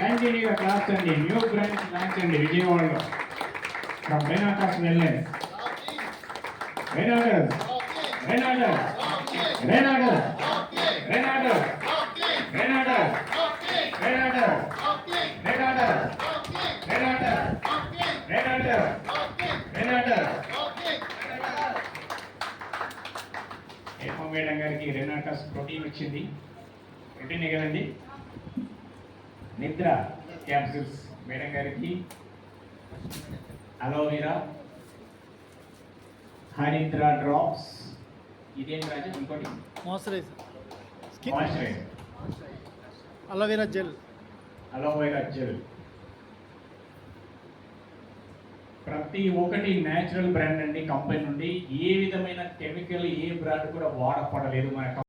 కంటిన్యూగా క్లాస్ అండి. New branch launch అండి విజయవాడలో ఫ్రమ్ బెనాకాస్ వెల్నెస్. రెనాడర్ రెనాడర్ రెనాడర్ రెనాడర్ రెనాడర్ రెనాడర్ రెనాడర్ రెనాడర్ రెనాడర్ రెనాడర్. ఏమో మేడం గారికి రెనాటస్ ప్రోటీన్ వచ్చింది. ప్రోటీన్ కదండి. నిద్ర క్యాప్సూల్స్ మేడం గారికి. అలోవెరా హరిద్ర డ్రాప్స్. ఇదేం రాజు ఇంకోటి moisturiser aloe vera gel. Aloe vera gel ప్రతి ఒక్కటి న్యాచురల్ బ్రాండ్ అండి. కంపెనీ నుండి ఏ విధమైన కెమికల్ ఏ బ్రాండ్ కూడా వాడపడలేదు మన